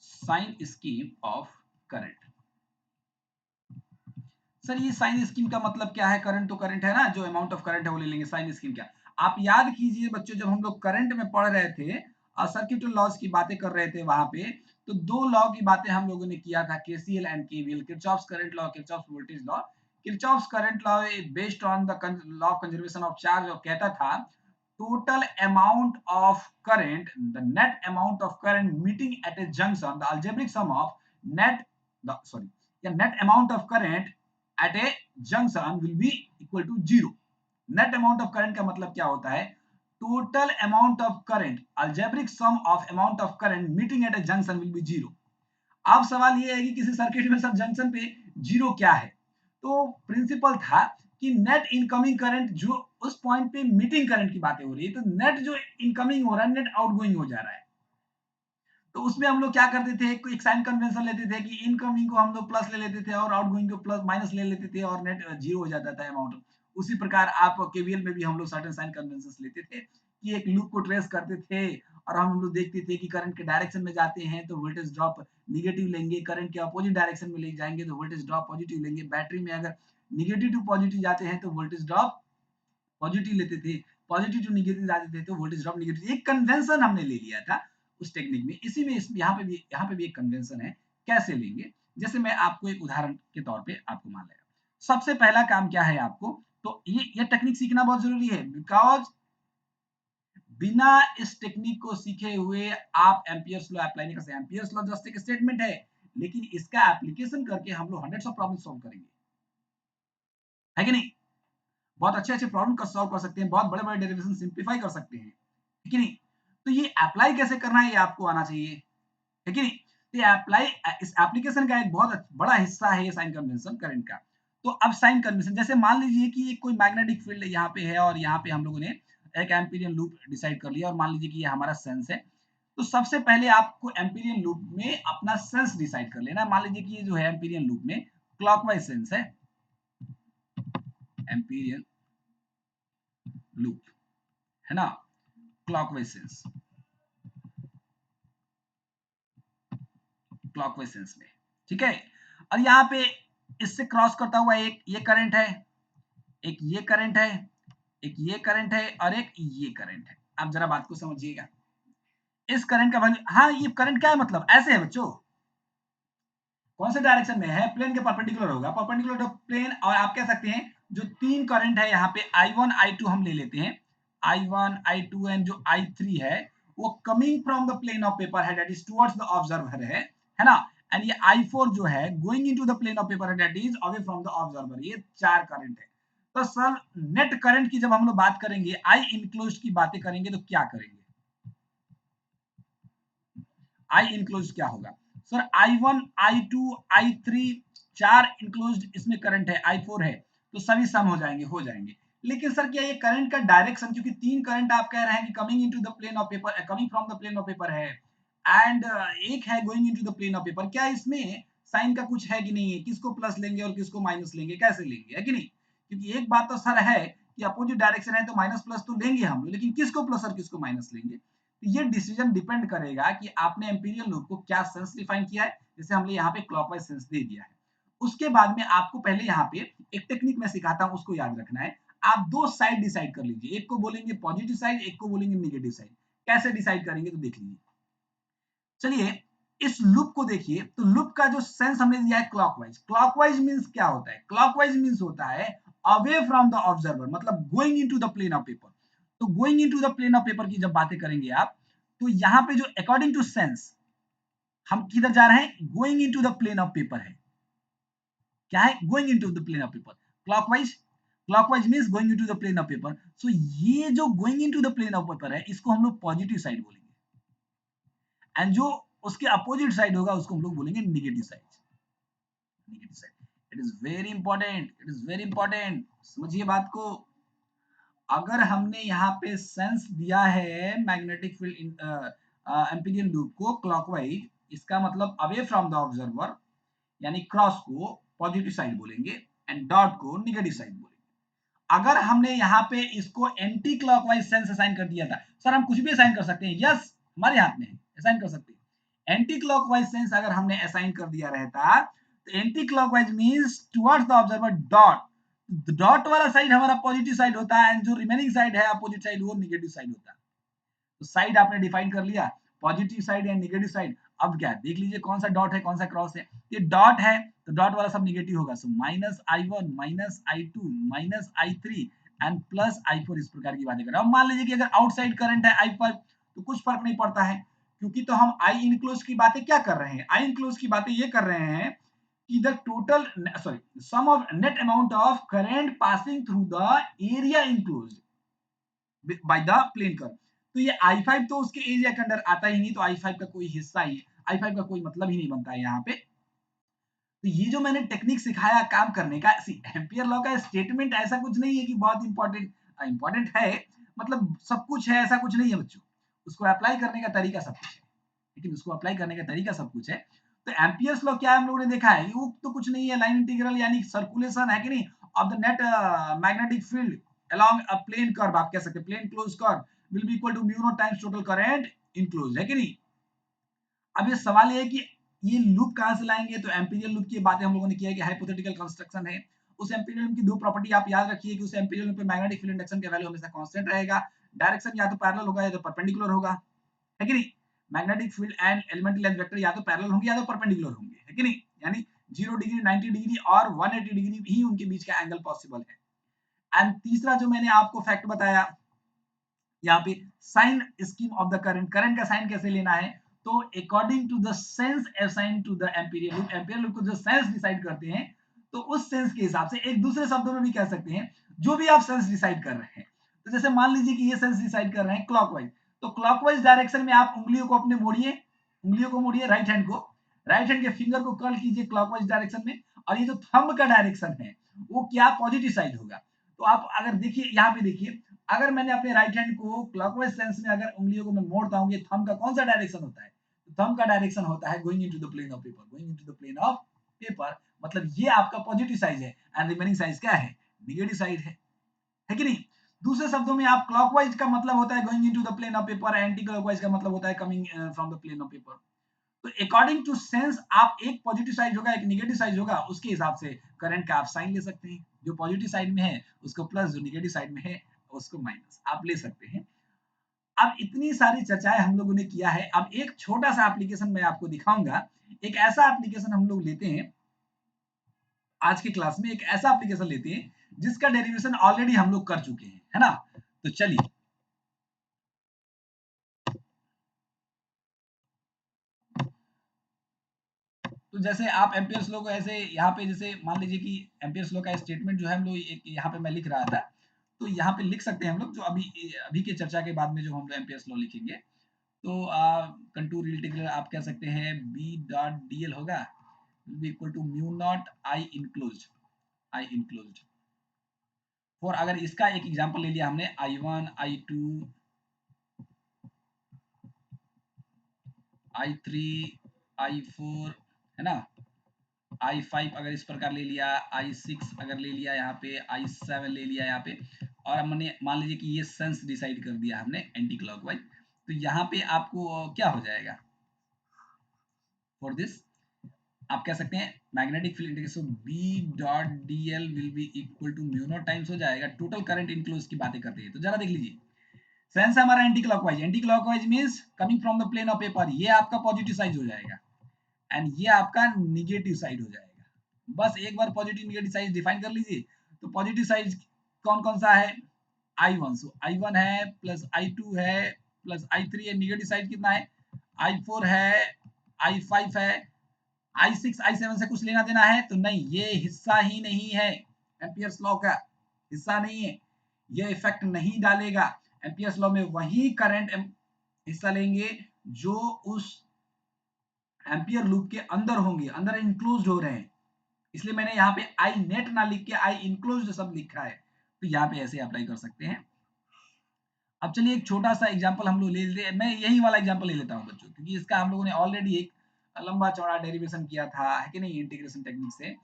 S1: Sign scheme of current. Sir ये साइन स्कीम का मतलब क्या है? करंट तो करंट है ना, जो अमाउंट ऑफ करंट है वो ले लेंगे। साइन स्कीम क्या? आप याद कीजिए बच्चों, जब हम लोग करंट में पढ़ रहे थे और सर्किट लॉज की बातें कर रहे थे वहां पे, तो दो लॉ की बातें हम लोगों ने किया था, KCL and KVL, Kirchhoff's current law, Kirchhoff's voltage law. Kirchhoff's current law based on the law of conservation of charge और कहता था total amount of current, the net amount of current meeting at a junction, the algebraic sum of net, the sorry, the net amount of current at a junction will be equal to zero. Net amount of current का मतलब क्या होता है? Total amount of current, algebraic sum of amount of current meeting at a junction will be zero. अब सवाल ये है कि किसी सर्किट में सब जंक्शन पे जीरो क्या है? तो प्रिंसिपल था कि नेट इनकमिंग करंट, जो उस पॉइंट पे मीटिंग करंट की बातें हो रही है, तो नेट जो इनकमिंग हो रहा है नेट आउटगोइंग हो जा रहा है। तो उसमें हम लोग क्या करते थे, एक साइन कन्वेंशन लेते थे कि इनकमिंग को हम लोग प्लस ले लेते थे और आउटगोइंग को प्लस माइनस ले लेते थे और नेट जीरो हो जाता था अमाउंट। उसी प्रकार आप केवीएल में भी हम लोग सर्टेन साइन कन्वेंशन लेते थे कि एक लूप को ट्रेस करते थे और हम लोग देखते थे कि करंट के डायरेक्शन में जाते हैं तो वोल्टेज ड्रॉप निगेटिव लेंगे, करंट के अपोजिट डायरेक्शन में ले जाएंगे तो वोल्टेज ड्रॉप पॉजिटिव लेंगे। बैटरी में अगर निगेटिव टू पॉजिटिव जाते हैं तो वोल्टेज ड्रॉप पॉजिटिव लेते थे, पॉजिटिव टू नेगेटिव जाते थे तो वोल्टेज ड्रॉप नेगेटिव। एक कन्वेंशन हमने ले लिया था उस टेक्निक में। इसी में यहाँ पे भी एक कन्वेंशन है, कैसे लेंगे? जैसे मैं आपको एक उदाहरण के तौर पे आपको मान लिया। सबसे पहला काम क्या है आपको, तो ये टेक्निक सीखना बहुत जरूरी है, बिकॉज बिना इस टेक्निक को सीखे हुए आप एम्पियर्स लॉ अप्लाई नहीं कर सकते। एम्पियर्स लॉ जस्ट एक स्टेटमेंट है, लेकिन इसका एप्लीकेशन करके हम लोग हंड्रेड्स ऑफ प्रॉब्लम सॉल्व करेंगे, है कि नहीं? बहुत अच्छे अच्छे प्रॉब्लम का सॉल्व कर सकते हैं, बहुत बड़े बड़े डेरिवेशन सिंप्लीफाई कर सकते हैं, है कि नहीं? तो ये अप्लाई कैसे करना है ये आपको आना चाहिए, है कि नहीं? तो ये अप्लाई, इस एप्लीकेशन का एक बहुत बड़ा हिस्सा है ये साइन कन्वेंशन करंट का। तो अब साइन कन्वेंशन, जैसे मान लीजिए कि ये कोई मैग्नेटिक फील्ड यहाँ पे है और यहाँ पे हम लोगों ने एक एम्पीरियन लूप डिसाइड कर लिया और मान लीजिए कि ये हमारा सेंस है। तो सबसे पहले आपको एम्पीरियन लूप में अपना सेंस डिसाइड कर लेना। मान लीजिए कि ये जो है एम्पीरियन लूप में क्लॉकवाइज सेंस है, एम्पीरियन लूप है ना, क्लॉकवाइज सेंस, क्लॉकवाइज सेंस में, ठीक है। और यहाँ पे इससे क्रॉस करता हुआ एक ये करंट है, एक ये करंट है, एक ये करंट है और एक ये करंट है। आप जरा बात को समझिएगा, इस करंट का वैल्यू, हाँ ये करंट क्या है, मतलब ऐसे है बच्चों, कौन से डायरेक्शन में है? प्लेन के परपेंडिकुलर होगा, परपेंडिकुलर टू प्लेन। और आप कह सकते हैं जो तीन करंट है यहाँ पे I1 I2 हम ले लेते हैं, I1 I2 एंड जो I3 है वो coming from the plane of paper है, that is towards the observer है ना। एंड ये I4 जो है going into the plane of paper है, that is away from the observer. ये चार करंट है। तो सर नेट करंट की जब हम लोग बात करेंगे, आई इनक्लोज्ड की बातें करेंगे तो क्या करेंगे? आई इनक्लोज क्या होगा सर? I1 I2 I3 चार इनक्लोज्ड इसमें करंट है, I4 है, तो सभी सम हो जाएंगे, हो जाएंगे। लेकिन सर क्या ये करंट का डायरेक्शन, क्योंकि तीन करंट आप कह रहे हैं कि coming into the plane of paper, coming from the plane of paper है एंड एक है going into the plane of paper, क्या इसमें साइन का कुछ है कि नहीं है? किसको प्लस लेंगे और किसको माइनस लेंगे, कैसे लेंगे, है कि नहीं? क्योंकि एक बात तो सर है कि अपोजिट डायरेक्शन है तो माइनस प्लस तो लेंगे हम, लेकिन किसको प्लस और किसको माइनस लेंगे? ये डिसीजन डिपेंड करेगा कि आपने एम्पीरियल लूप को क्या सेंस डिफाइन किया है। जैसे हमने यहाँ पे क्लॉकवाइज सेंस दे दिया है, उसके बाद में आपको पहले यहाँ पे एक टेक्निक मैं सिखाता हूँ, उसको याद रखना है। आप दो साइड डिसाइड कर लीजिए, एक को बोलेंगे पॉजिटिव साइड, एक को बोलेंगे नेगेटिव साइड। कैसे डिसाइड करेंगे तो देख लीजिए। चलिए इस लूप को देखिए, तो लूप का जो सेंस हमने दिया है क्लॉकवाइज। क्लॉकवाइज मींस क्या होता है? क्लॉकवाइज मींस होता है अवे फ्रॉम द ऑब्जर्वर, मतलब going into the plane of paper. तो going into the plane of paper की जब बातें करेंगे आप, तो यहाँ पे जो अकॉर्डिंग टू सेंस हम किधर जा रहे हैं? Going into the plane of paper है। क्या है? Going into the plane of paper. Clockwise, clockwise means going into the plane of paper. So ये जो going into the plane of paper है, इसको हम लोग पॉजिटिव साइड बोलेंगे, एंड जो उसके अपोजिट साइड होगा उसको हम लोग बोलेंगे negative side, negative side. It is very important, it is very important, समझिए बात को। अगर हमने यहाँ पे सेंस दिया है मैग्नेटिक फील्ड एम्पीरियल लूप को क्लॉकवाइज, इसका मतलब अवे फ्रॉम द ऑब्जर्वर, यानी क्रॉस को पॉजिटिव साइड बोलेंगे एंड डॉट को नेगेटिव साइड बोलेंगे। अगर हमने यहाँ पे इसको एंटी क्लॉकवाइज सेंस असाइन कर दिया था, सर हम कुछ भी असाइन कर सकते हैं, यस हमारे हाथ में है, असाइन कर सकते हैं। एंटी क्लॉकवाइज सेंस अगर हमने असाइन कर दिया रहता तो anti clockwise means towards the observer dot, dot वाला साइड हमारा पॉजिटिव साइड होता है एंड जो रिमेनिंग साइड है अपोजिट साइड वो नेगेटिव साइड होता है। तो साइड आपने डिफाइन कर लिया, पॉजिटिव साइड या नेगेटिव साइड। अब क्या देख लीजिए कौन सा डॉट है कौन सा क्रॉस है। ये डॉट है तो डॉट वाला सब नेगेटिव होगा, so minus i1 minus i2 minus i3 and plus i4, इस प्रकार की बातें करें। अब मान लीजिए कि अगर आउटसाइड करंट है i5 तो कुछ फर्क नहीं पड़ता है, क्योंकि तो हम आई इनक्लोज की बातें क्या कर रहे हैं, आई इनक्लोज की बातें ये कर रहे हैं कि the total sorry sum of net amount of current passing through the area enclosed by the plane curve. तो ये i5 तो उसके एरिया के अंदर आता ही नहीं, तो i5 का कोई हिस्सा ही, i5 का कोई मतलब ही नहीं बनता है यहाँ पे। तो ये जो मैंने टेक्निक सिखाया काम करने का, एम्पियर लॉ का स्टेटमेंट ऐसा कुछ नहीं है कि बहुत इंपॉर्टेंट, इंपॉर्टेंट है मतलब सब कुछ है ऐसा कुछ नहीं है बच्चों, उसको अप्लाई करने का तरीका सब कुछ है, लेकिन उसको अप्लाई करने का तरीका सब कुछ है। तो एम्पियर्स लॉ क्या है हम लोगों ने देखा है, वो तो कुछ नहीं है, लाइन इंटीग्रल यानी सर्कुलेशन है कि नहीं of the net magnetic field along a plane curve, आप कह सकते हैं plane close curve will be equal to mu naught times total current enclosed, है कि नहीं। अब ये सवाल ये है कि ये लूप कहां से लाएंगे, तो एम्पीरियल लूप की बातें हम लोगों ने किया है कि हाइपोथेटिकल कंस्ट्रक्शन है। उस एम्पीरियल लूप की दो प्रॉपर्टी आप याद रखिए कि उस एम्पीरियल लूप पे मैग्नेटिक फील्ड इंडक्शन का वैल्यू हमेशा कांस्टेंट रहेगा, डायरेक्शन या तो पैरेलल होगा या तो परपेंडिकुलर होगा, है कि नहीं। Magnetic field and elemental length vector या तो पैरेलल होंगे या तो परपेंडिकुलर होंगे, है कि नहीं, यानी 0 डिग्री 90 डिग्री और 180 डिग्री ही उनके बीच का एंगल पॉसिबल है। एंड तीसरा जो मैंने आपको फैक्ट बताया यहाँ पे sign scheme of the current, current का साइन कैसे लेना है, तो according to the sense assign to the amperian loop, amperian loop को जो सेंस डिसाइड करते हैं तो उस सेंस के हिसाब से, एक दूसरे शब्दों में भी कह सकते हैं जो भी आप सेंस डिसाइड कर रहे हैं। तो जैसे मान लीजिए कि ये सेंस डिसाइड कर रहे हैं क्लॉकवाइज, तो क्लॉकवाइज डायरेक्शन में आप उंगलियों को अपने मोड़िए, उंगलियों को मोड़िए, राइट हैंड को, राइट हैंड के फिंगर को कर्ल कीजिए क्लॉकवाइज डायरेक्शन में, और ये जो थंब का डायरेक्शन है वो क्या पॉजिटिव साइड होगा। तो आप अगर देखिए यहाँ पे देखिए, अगर मैंने अपने राइट हैंड को क्लॉकवाइज सेंस में अगर उंगलियों को मैं मोड़ता हूँ, ये थंब का कौन सा डायरेक्शन होता है, तो थंब का डायरेक्शन होता है going into the plane of paper, going into the plane of paper, मतलब ये आपका पॉजिटिव साइड है एंड रिमेनिंग साइड क्या है, नेगेटिव साइड है कि नहीं। दूसरे शब्दों में आप क्लॉकवाइज का मतलब होता है going into the plane of paper, anti clockwise का मतलब होता है coming from the plane of paper. तो अकॉर्डिंग टू सेंस आप एक पॉजिटिव साइड होगा एक नेगेटिव साइड होगा, उसके हिसाब से करंट का आप साइन ले सकते हैं, जो पॉजिटिव साइड में है उसको प्लस, जो नेगेटिव साइड में है उसको माइनस आप ले सकते हैं। अब इतनी सारी चर्चाएं हम लोगों ने किया है, अब एक छोटा सा एप्लीकेशन मैं आपको दिखाऊंगा। एक ऐसा एप्लीकेशन हम लोग लेते हैं आज के क्लास में, एक ऐसा एप्लीकेशन लेते हैं जिसका डेरिवेशन ऑलरेडी हम लोग कर चुके हैं, है ना। तो चलिए, तो जैसे आप एम्पियर्स लॉ को ऐसे यहाँ पे जैसे मान लीजिए कि एम्पियर्स लॉ का स्टेटमेंट जो है हम लोग एक यहाँ पे मैं लिख रहा था, तो यहाँ पे लिख सकते हैं हम लोग, जो अभी अभी के चर्चा के बाद में जो हम लोग एम्पियर्स लॉ लिखेंगे, तो कंटूर इंटीग्रल आप कह सकते हैं बी डॉट डी एल होगा equal to mu naught I enclose, I enclose for, अगर इसका एक एग्जांपल ले लिया हमने i1 i2 i3 i4, है ना, i5 अगर इस प्रकार ले लिया, i6 अगर ले लिया यहाँ पे, i7 ले लिया यहाँ पे, और हमने मान लीजिए कि ये सेंस डिसाइड कर दिया हमने एंटी क्लॉकवाइज, तो यहाँ पे आपको क्या हो जाएगा फॉर दिस, आप कह सकते हैं magnetic field integration B dot D L will be equal to mu naught times हो जाएगा टोटल करंट इनक्लोज की बातें करते हैं। तो जरा देख लीजिए, सेंस है हमारा anti clockwise, anti clockwise means coming from the plane of paper, ये आपका पॉजिटिव साइड हो जाएगा एंड ये आपका निगेटिव साइड हो जाएगा। बस एक बार पॉजिटिव निगेटिव साइड डिफाइन कर लीजिए। तो पॉजिटिव साइड कौन कौन सा है, i1, सो i1 है प्लस i2 है प्लस i3 है, निगेटिव साइड कितना है, i4 है, i5 है, i6 i7 से कुछ लेना देना है तो नहीं, ये हिस्सा ही नहीं है एम्पियर्स लॉ का, हिस्सा नहीं है, ये इफेक्ट नहीं डालेगा। एम्पियर्स लॉ में वही करंट हिस्सा लेंगे जो उस एम्पियर लूप के अंदर होंगे, अंदर इंक्लोज हो रहे हैं, इसलिए मैंने यहाँ पे आई नेट ना लिख के आई इनक्लोज्ड सब लिखा है, तो यहाँ पे ऐसे अप्लाई कर सकते हैं। अब चलिए एक छोटा सा एग्जांपल हम लोग ले लेते हैं, मैं यही वाला एग्जांपल ले लेता हूँ बच्चों, क्योंकि इसका हम लोगों ने ऑलरेडी एक लंबा चौड़ा डेरिवेशन किया था, है कि नहीं, इंटीग्रेशन टेक्निक से।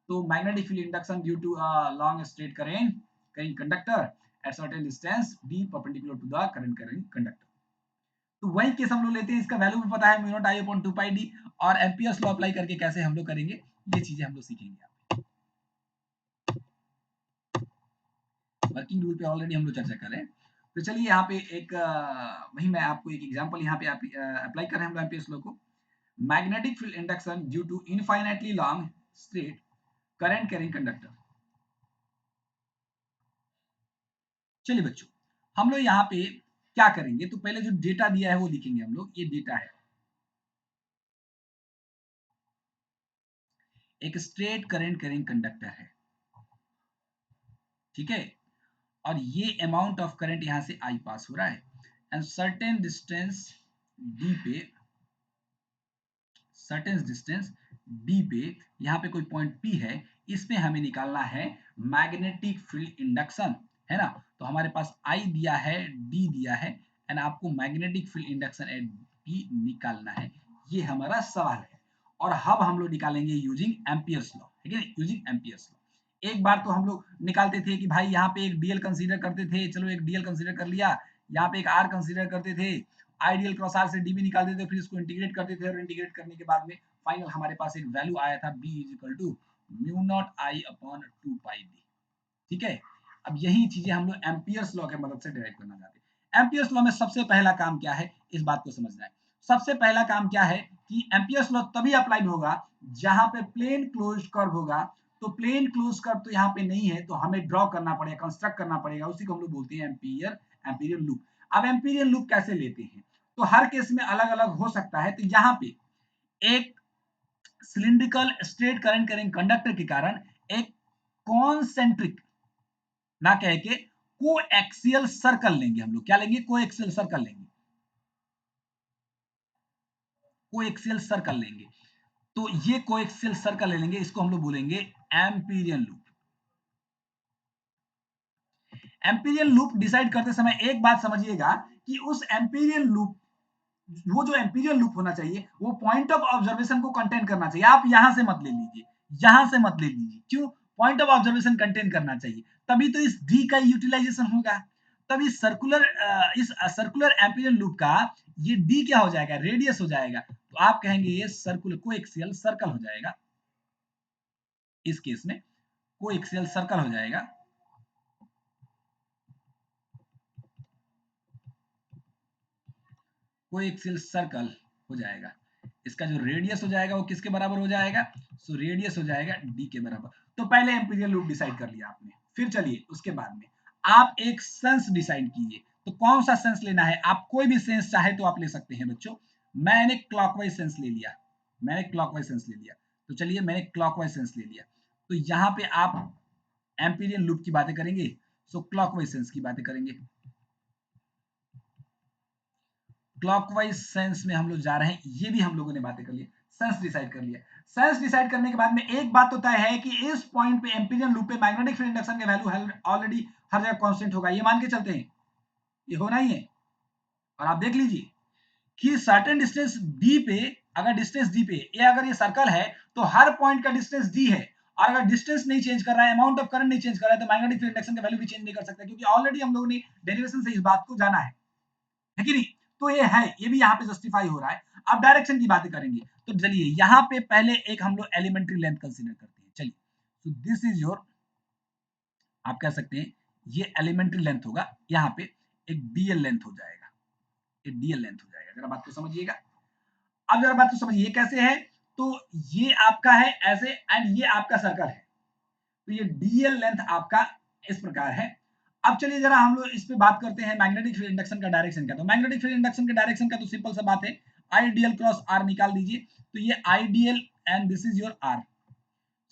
S1: तो magnetic field induction due to long straight current current conductor at certain distance D perpendicular to the current current conductor. तो वही केस हम लोग लेते हैं, इसका वैल्यू भी पता है, mu naught I upon 2 pi D, और एम्पियर्स लॉ अप्लाई करके कैसे हम लोग करेंगे, ये चीजें हम लोग सीखेंगे। वर्किंग रूल पे ऑलरेडी हम लोग चर्चा करें। तो चलिए यहाँ पे एक वही मैं आपको एक एग्जांपल यहाँ पे अप्लाई कर रहे हैं हम लोग एम्पियर्स लॉ को। Magnetic field induction due to infinitely long straight current carrying conductor. चलिए बच्चों, हम लोग यहाँ पे क्या करेंगे, तो पहले जो डेटा दिया है वो लिखेंगे हम लोग। ये डेटा है, एक स्ट्रेट करंट कैरिंग कंडक्टर है, ठीक है, और ये अमाउंट ऑफ करंट यहां से आई पास हो रहा है, एंड सर्टेन डिस्टेंस डी पे, सर्टेन डिस्टेंस डी पे, यहाँ पे कोई पॉइंट पी है, इस पे हमें निकालना है मैग्नेटिक फील्ड इंडक्शन, है ना। तो हमारे पास आई दिया है, डी दिया है, एंड आपको magnetic field induction eight P निकालना है, ये हमारा सवाल है। और अब हम लोग निकालेंगे यूजिंग एम्पियर्स लॉ, ठीक है, यूजिंग एम्पियर्स लॉ। एक बार तो हम लोग निकालते थे कि भाई यहाँ पे एक डीएल कंसीडर करते थे, चलो एक डीएल कंसीडर कर लिया, यहाँ पे एक आर कंसीडर करते थे, आइडियल क्रॉस आर से डीबी निकालते थे, फिर इसको इंटीग्रेट करते थे, और इंटीग्रेट करने के बाद में फाइनल हमारे पास एक वैल्यू आया था B is equal to mu naught I upon 2 pi B, ठीक है। अब यही चीजें हम लोग एम्पियर्स लॉ के मदद से डिराइव करना चाहते हैं। एम्पियर्स लॉ में सबसे पहला काम क्या है, इस बात को समझना है। सबसे पहला काम क्या है कि एम्पियर्स लॉ तभी अप्लाइड होगा जहां पे प्लेन क्लोज्ड कर्व होगा। तो प्लेन क्लोज कर्व तो यहाँ पे नहीं है, तो हमें ड्रॉ करना पड़ेगा, कंस्ट्रक्ट करना पड़ेगा, उसी को हम लोग बोलते हैं एम्पीरियल लूप। अब एम्पीरियल लूप कैसे लेते हैं, तो हर केस में अलग अलग हो सकता है। तो यहाँ पे एक cylindrical straight current carrying conductor के कारण एक कॉन्सेंट्रिक ना कह के कोएक्सियल सर्कल लेंगे हम लोग। क्या लेंगे, कोएक्सियल सर्कल लेंगे, कोएक्सियल सर्कल लेंगे। तो ये कोएक्सियल सर्कल ले लेंगे, इसको हम लोग बोलेंगे Amperian loop. Amperian loop decide करते समय एक बात समझिएगा कि उस एम्पीरियल लूप, वो जो एम्पीरियल लूप होना चाहिए वो पॉइंट ऑफ ऑब्जर्वेशन को कंटेन करना चाहिए। आप यहां से मत ले लीजिए, यहां से मत ले लीजिए, क्यों, पॉइंट ऑफ ऑब्जर्वेशन कंटेन करना चाहिए, तभी तो इस डी का यूटिलाइजेशन होगा। तब इस सर्कुलर एम्पीरियल लूप का ये डी क्या हो जाएगा, रेडियस हो जाएगा। तो आप कहेंगे ये सर्कुलर कोएक्सियल सर्कल हो जाएगा, इस केस में कोएक्सियल सर्कल हो जाएगा। कोएक्सियल सर्कल हो जाएगा, इसका जो रेडियस हो जाएगा वो किसके बराबर हो जाएगा, सो रेडियस हो जाएगा डी के बराबर। तो पहले एम्पीरियल लूप डिसाइड कर लिया आपने, फिर चलिए उसके बाद में आप एक सेंस डिसाइड कीजिए। तो कौन सा सेंस लेना है, आप कोई भी सेंस चाहे तो आप ले सकते हैं बच्चों। मैंने क्लॉकवाइज सेंस ले लिया, मैंने क्लॉकवाइज सेंस ले लिया। तो चलिए मैंने क्लॉकवाइज सेंस ले लिया, तो यहाँ पे आप एम्पीरियल लूप की बातें करेंगे, सो क्लॉकवाइज सेंस की बातें करेंगे। क्लॉकवाइज सेंस में हम लोग जा रहे हैं, ये भी हम लोगों ने बातें कर ली, सेंस डिसाइड कर लिया। सेंस डिसाइड करने के बाद में एक बात तो तय है कि इस पॉइंट पे एम्पीरियल लूप पे मैग्नेटिक फील्ड इंडक्शन का वैल्यू ऑलरेडी हर जगह कांस्टेंट होगा, ये मान के चलते हैं, ये होना ही है। और आप देख लीजिए कि सर्टेन डिस्टेंस डी पे, अगर डिस्टेंस डी पे ये अगर ये सर्कल है तो हर पॉइंट का डिस्टेंस डी है, और अगर डिस्टेंस नहीं चेंज कर रहा है, अमाउंट ऑफ करंट नहीं चेंज कर रहा है, तो मैग्नेटिक फील्ड इंडक्शन का वैल्यू भी चेंज नहीं कर सकता, क्योंकि ऑलरेडी हम लोगों ने डेरिवेशन से इस बात को जाना है कि नहीं। तो ये है, ये भी यहाँ पे जस्टिफाई हो रहा है। अब डायरेक्शन की बातें करेंगे, तो चलिए यहाँ पे पहले एक हम लोग एलिमेंट्री लेंथ कंसीडर करते हैं। चलिए, तो दिस इज योर, आप कह सकते हैं ये एलिमेंट्री लेंथ होगा, यहाँ पे एक डीएल लेंथ हो जाएगा, एक डीएल लेंथ हो जाएगा। जरा बात को समझिएगा, अब जरा बात को समझिए ये कैसे है। तो ये आपका है ऐसे, एंड ये आपका सर्कल है, तो ये डीएल लेंथ आपका इस प्रकार है। अब चलिए जरा हम लोग इस पे बात करते हैं मैग्नेटिक फील्ड इंडक्शन का डायरेक्शन का। तो मैग्नेटिक फील्ड इंडक्शन के डायरेक्शन का तो सिंपल सा बात है, आईडीएल क्रॉस आर निकाल दीजिए। तो ये IDL and this is your R,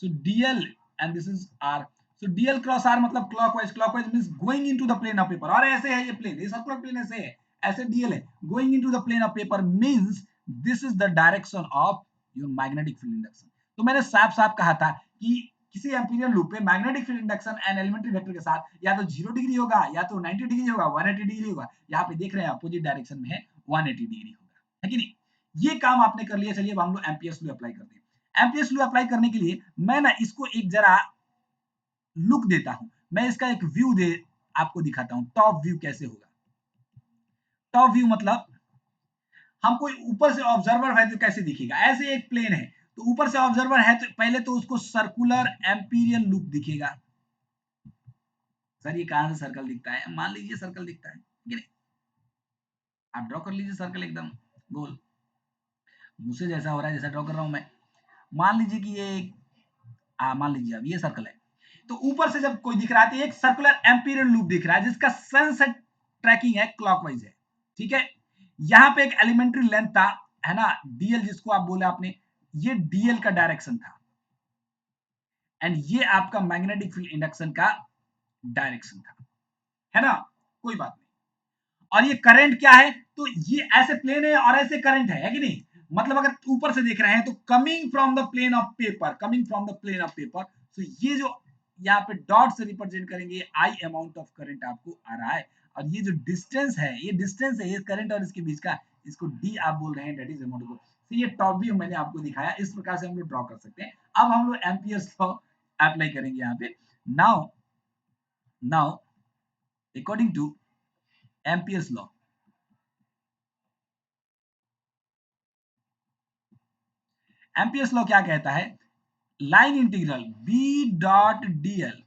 S1: so DL and this is R. So DL cross R मतलब clockwise, clockwise means going into the plane of paper, और ऐसे है ये प्लेन, ये सर्कुलर प्लेन ऐसे है, ऐसे डीएल है, going into the plane of paper means this is the direction of your magnetic field induction. तो मैंने साफ साफ कहा था कि किसी एम्पीरियल लूप पे magnetic field induction and elementary vector के साथ या तो 0 डिग्री होगा या तो 90 डिग्री होगा 180 डिग्री होगा। यहाँ पे देख रहे हैं अपोजिट डायरेक्शन में है 180 डिग्री होगा, है कि नहीं। ये काम आपने कर लिया। चलिए अब हम लोग एम्पियर्स लॉ अप्लाई करते हैं। एम्पियर्स लॉ अप्लाई करने के लिए मैं ना इसको एक जरा लुक देता हूं। मैं इसका एक व्यू दे आपको दिखाता हूं, टॉप व्यू कैसे होगा। टॉप व्यू मतलब हम कोई ऊपर से ऑब्जर्वर है तो कैसे दिखेगा, ऐसे एक प्लेन है तो ऊपर से ऑब्जर्वर है तो पहले तो उसको सर्कुलर एम्पीरियल लूप दिखेगा। सर ये कहां से सर्कल दिखता है, मान लीजिए सर्कल दिखता है, ठीक है। आप ड्रॉ कर लीजिए सर्कल एकदम गोल, मुझसे जैसा हो रहा है जैसा ड्रॉ कर रहा हूं मैं। मान लीजिए कि ये मान लीजिए अब ये सर्कल है तो ऊपर से जब कोई दिख रहा है तो एक सर्कुलर एम्पीरियल लूप दिख रहा है जिसका सेंस ट्रैकिंग है क्लॉकवाइज है, ठीक है। यहां पे एक एलिमेंट्री लेंथ था, है ना, डीएल जिसको आप बोले आपने, ये डीएल का डायरेक्शन था एंड ये आपका मैग्नेटिक फील्ड इंडक्शन का डायरेक्शन था, है ना, कोई बात नहीं। और ये करंट क्या है, तो ये ऐसे प्लेन है और ऐसे करंट है कि नहीं। मतलब अगर ऊपर से देख रहे हैं तो coming from the plane of paper, coming from the plane of paper, तो ये जो यहाँ पे डॉट से रिप्रेजेंट करेंगे आई अमाउंट ऑफ करंट आपको आ रहा है। और ये जो डिस्टेंस है, ये डिस्टेंस है ये करंट और इसके बीच का, इसको डी आप बोल रहे हैं, दैट इज अमाउंट ऑफ। तो ये टॉप व्यू मैंने आपको दिखाया, इस प्रकार से हम लोग ड्रॉ कर सकते हैं। अब हम लोग एम्पियर्स लॉ अप्लाई करेंगे यहाँ पे। Now now according to Ampere's law, Ampere's law क्या कहता है, line integral b dot dl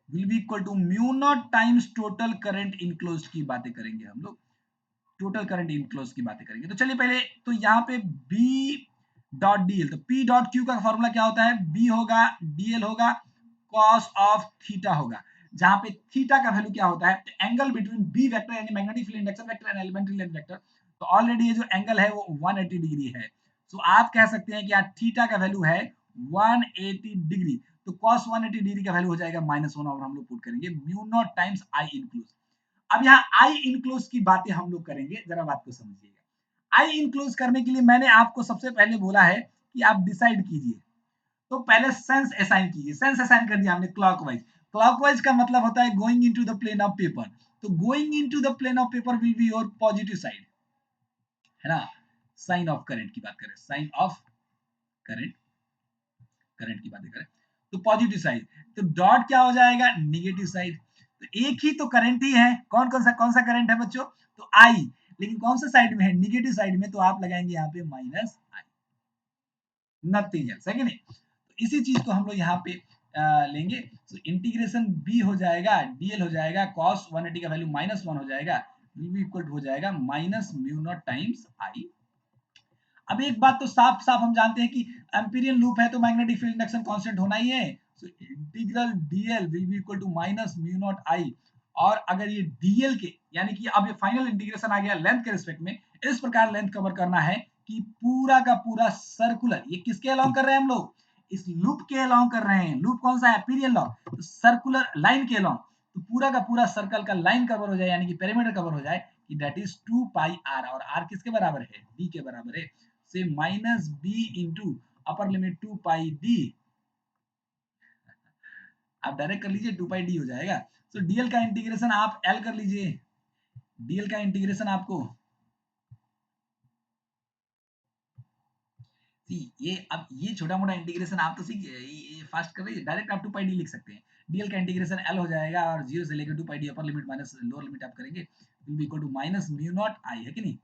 S1: will be equal to mu naught times total current enclosed की बातें करेंगे हम लोग, टोटल करंट इनक्लोज की बातें करेंगे। तो चलिए पहले तो यहाँ पे b डॉट dl, तो p डॉट q का फॉर्मूला क्या होता है, b होगा dl होगा cos ऑफ थीटा होगा, जहां पे थीटा का वैल्यू क्या होता है, एंगल बिटवीन b वेक्टर यानी magnetic field induction vector and elementary length vector. तो ऑलरेडी ये जो एंगल है वो 180 डिग्री है। सो आप कह सकते हैं कि यहाँ थीटा का वैल्यू है 180 डिग्री, तो cos 180 डिग्री का वैल्यू हो जाएगा -1 और हम लोग पुट करेंगे mu naught times I includes. अब यहाँ आई इनक्लोज की बातें हम लोग करेंगे, जरा बात को समझिएगा। आई इनक्लोज करने के लिए मैंने आपको सबसे पहले बोला है कि आप डिसाइड कीजिए, तो पहले सेंस असाइन कीजिए। सेंस असाइन कर दिया हमने क्लॉकवाइज। क्लॉकवाइज का मतलब होता है going into the plane of paper, तो going into the plane of paper will be your positive side, है ना। साइन ऑफ करंट की बात करें, साइन ऑफ करंट, करंट की बातें करें तो पॉजिटिव साइड, तो डॉट क्या हो जाएगा, नेगेटिव साइड। तो एक ही तो करंट ही है, कौन सा करंट है बच्चों, तो आई, लेकिन कौन सा साइड में है, नेगेटिव साइड में, तो आप लगाएंगे यहाँ पे माइनस आई, नथिंग एल्स, है कि नहीं। तो इसी चीज को हम लोग यहाँ पे लेंगे। तो इंटीग्रेशन बी हो जाएगा, डीएल हो जाएगा, cos 180 का वैल्यू -1 हो जाएगा, विल बी इक्वल हो जाएगा minus mu naught times I. अब एक बात तो साफ साफ हम जानते हैं कि एम्पीरियल लूप है तो मैग्नेटिक फील्ड इंडक्शन कांस्टेंट होना ही है। So integral DL will be equal to minus mu naught I. और अगर ये डीएल के यानी कि अब ये फाइनल इंटीग्रेशन आ गया लेंथ के रिस्पेक्ट में, इस प्रकार लेंथ कवर करना है कि पूरा का पूरा सर्कुलर, ये किसके अलोंग कर रहे हैं हम लोग, इस लूप के अलोंग कर रहे हैं। लूप कौन सा है, एम्पीरियल लॉ, तो सर्कुलर लाइन के अलोंग, तो पूरा का पूरा सर्कल का लाइन कवर हो जाए यानी कि पेरीमीटर कवर हो जाए, कि दैट इज 2 पाई आर, और आर किसके बराबर है, डी के बराबर है। से minus B into upper limit 2 pi D, आप डायरेक्ट कर लीजिए 2 पाई डी हो जाएगा। तो डीएल का इंटीग्रेशन आप एल कर लीजिए, डीएल का इंटीग्रेशन आपको ये, अब ये छोटा मोटा इंटीग्रेशन आप तो सीख फास्ट कर रही है, डायरेक्ट आप 2 पाई डी लिख सकते हैं। डीएल का इंटीग्रेशन एल हो जाएगा और 0 से लेकर 2 pi D upper limit minus lower limit आप करेंगे, will be equal to minus mu naught I, है कि नहीं।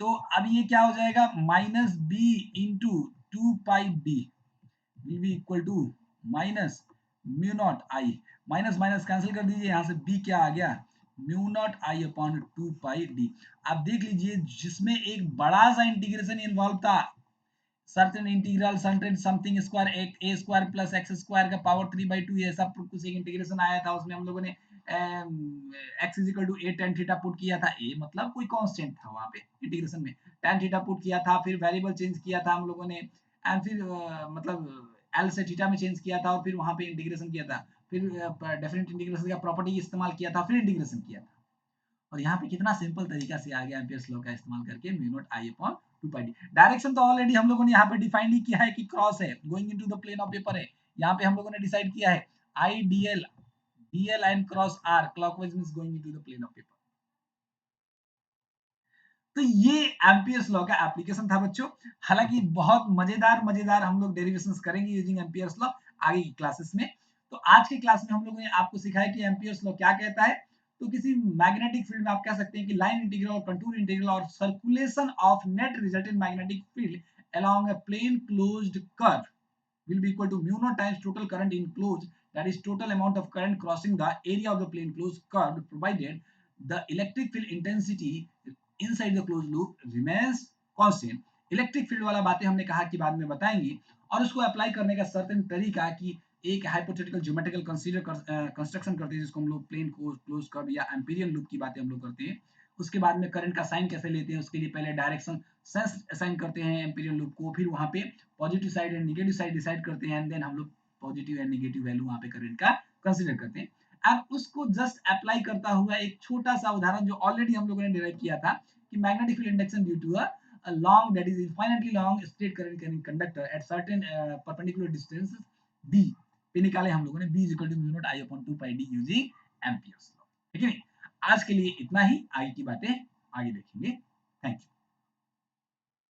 S1: तो अब ये क्या हो जाएगा, minus B into 2 pi D will be equal to minus mu naught I, minus minus cancel कर दीजिए, यहाँ से बी क्या आ गया, mu naught I upon 2 pi D. आप देख लीजिए जिसमें एक बड़ा सा इंटीग्रेशन इन्वॉल्व था, certain integral certain something square, एक ए स्क्वायर प्लस एक्स स्क्वायर का पावर 3/2, ये सब कुछ एक इंटीग्रेशन आया था, उसमें हम लोगों ने x is equal to a tan theta put किया था, ए मतलब कोई कांस्टेंट था वहां पे इंटीग्रेशन में, टेन थीटा पुट किया था, फिर वेरिएबल चेंज किया था हम लोगों ने, एंड फिर मतलब एल से थीटा में चेंज किया था और फिर वहां पे इंटीग्रेशन किया था, फिर डेफिनेट इंटीग्रेशन का प्रॉपर्टी इस्तेमाल किया था, फिर इंटीग्रेशन किया था। और यहाँ पे कितना सिंपल तरीका से आ गया एम्पियर्स लॉ का इस्तेमाल करके mu naught I upon 2 pi D. Direction तो ऑलरेडी हम लोगों ने यहाँ पे डिफाइन ही किया है कि क्रॉस है, going into the plane of paper है, यहाँ पे हम लोगों ने डिसाइड किया है I DL and cross R clockwise means going into the plane of paper. तो ये एम्पियर्स लॉ का एप्लीकेशन था बच्चों। हालांकि बहुत मजेदार मजेदार हम लोग डेरिवेशंस करेंगे यूजिंग एम्पियर्स लॉ आगे की क्लासेस में। तो आज के क्लास में हम लोगों ने आपको सिखाया कि एम्पियर्स लॉ क्या कहता है। तो किसी मैग्नेटिक फील्ड में आप कह सकते हैं कि लाइन इंटीग्रल और कंटूर इंटीग्रल और circulation of net resultant magnetic field along a plane closed curve will be equal to mu naught times total current enclosed, that is total amount of current crossing the area of the plane closed curve, provided the electric field intensity inside the closed loop remains constant। Electric field वाला बातें हमने कहा कि बाद में बताएंगे, और उसको अप्लाई करने का सर्टेन तरीका कि एक हाइपोथेटिकल ज्योमेट्रिकल कंस्ट्रक्शन करते हैं जिसको हम लोग प्लेन क्लोज कर्व या एम्पीरियन लूप की बातें हम लोग करते हैं। उसके बाद में करंट का साइन कैसे लेते हैं, उसके लिए पहले डायरेक्शन सेंस असाइन करते हैं एम्पीरियन लूप को, फिर वहां पे positive side and negative side decide करते हैं, एंड देन हम लोग पॉजिटिव एंड नेगेटिव वैल्यू वहां पे करंट का कंसीडर करते हैं। अब उसको जस्ट अप्लाई करता हुआ एक छोटा सा उदाहरण जो ऑलरेडी हम लोगों ने डिराइव किया था कि magnetic field induction due to a long, that is infinitely long straight current carrying conductor at certain perpendicular distance d पे निकाले हम लोगों ने b is equal to mu naught I upon 2 pi d using amperes law। ठीक है, आज के लिए इतना ही, आगे की बातें आगे देखेंगे। Thank you.